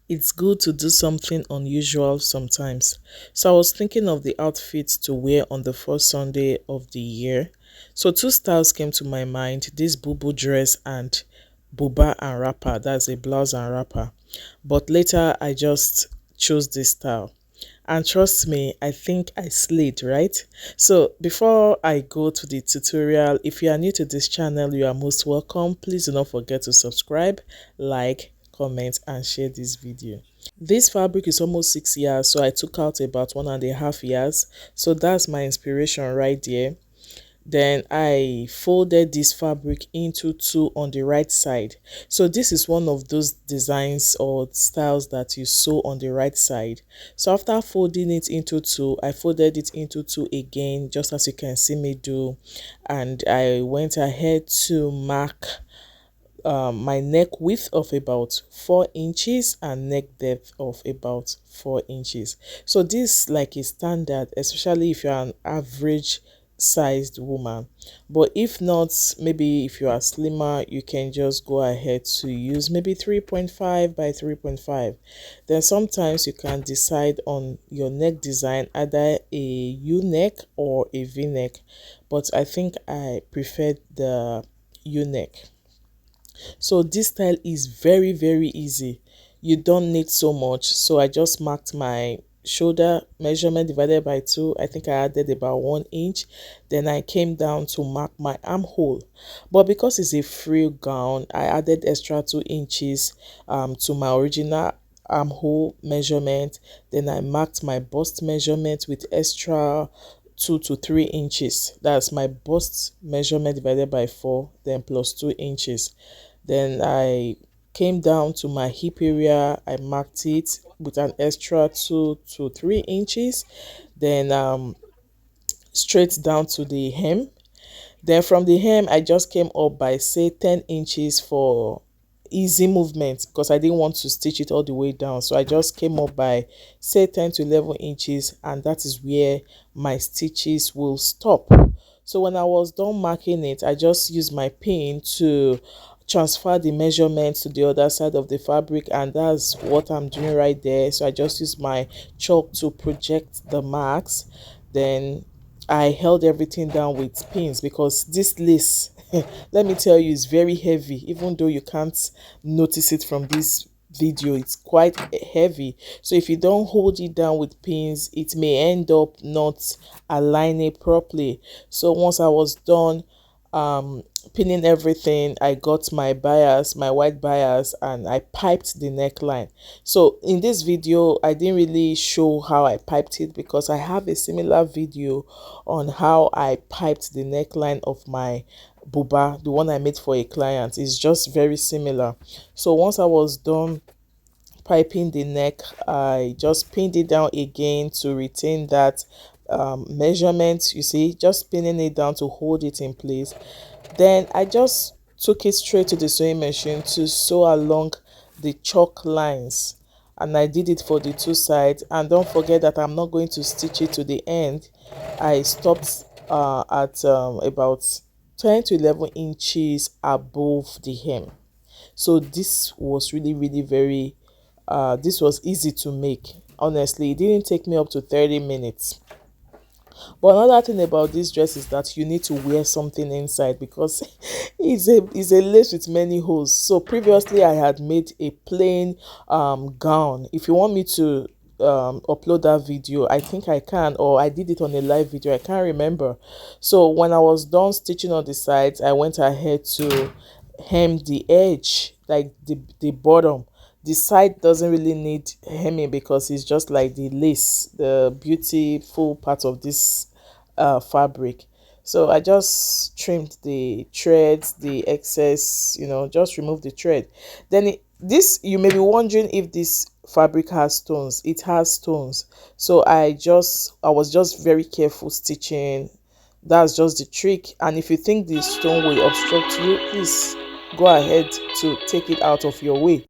It's good to do something unusual sometimes. So I was thinking of the outfits to wear on the first Sunday of the year. So two styles came to my mind, this Bubu dress and buba and wrapper, that's a blouse and wrapper. But later I just chose this style. And trust me, I think I slayed, right? So before I go to the tutorial, if you are new to this channel, you are most welcome. Please do not forget to subscribe, like, comment, and share this video. This fabric is almost 6 years, so I took out about 1.5 years. So that's my inspiration right there. Then I folded this fabric into two on the right side. So this is one of those designs or styles that you sew on the right side. So after folding it into two, I folded it into two again, just as you can see me do. And I went ahead to mark my neck width of about 4 inches and neck depth of about 4 inches. So this like a standard, especially if you're an average sized woman. But if not, maybe if you are slimmer, you can just go ahead to use maybe 3.5 by 3.5. Then sometimes you can decide on your neck design, either a u-neck or a v-neck, but I think I preferred the u-neck. So this style is very easy. You don't need so much. So I just marked my shoulder measurement divided by 2. I think I added about 1 inch. Then I came down to mark my armhole. But because it's a free gown, I added extra 2 inches to my original armhole measurement. Then I marked my bust measurement with extra 2 to 3 inches. That's my bust measurement divided by 4, then plus 2 inches. Then I came down to my hip area. I marked it with an extra 2 to 3 inches. Then straight down to the hem. Then from the hem, I just came up by say 10 inches for easy movement, because I didn't want to stitch it all the way down. So I just came up by say 10 to 11 inches, and that is where my stitches will stop. So when I was done marking it, I just used my pin to transfer the measurements to the other side of the fabric, and that's what I'm doing right there. So I just use my chalk to project the marks. Then I held everything down with pins, because this lace let me tell you, is very heavy. Even though you can't notice it from this video, it's quite heavy. So if you don't hold it down with pins, it may end up not aligning properly. So once I was done pinning everything, I got my bias, my white bias, and I piped the neckline. So in this video, I didn't really show how I piped it, because I have a similar video on how I piped the neckline of my buba, the one I made for a client. Is just very similar. So once I was done piping the neck, I just pinned it down again to retain that measurement. You see, just pinning it down to hold it in place. Then I just took it straight to the sewing machine to sew along the chalk lines, and I did it for the two sides. And don't forget that I'm not going to stitch it to the end. I stopped at about 10 to 11 inches above the hem. So this was really very this was easy to make. Honestly, it didn't take me up to 30 minutes. But another thing about this dress is that you need to wear something inside, because it's a lace with many holes. So previously I had made a plain gown. If you want me to upload that video, I think I can, or I did it on a live video, I can't remember. So when I was done stitching on the sides, I went ahead to hem the edge, like the bottom. The side doesn't really need hemming, because it's just like the lace, the beautiful part of this fabric. So I just trimmed the threads, the excess, just remove the thread. Then this, you may be wondering if this fabric has stones. It has stones. So I was just very careful stitching. That's just the trick. And if you think the stone will obstruct you, please go ahead to take it out of your way.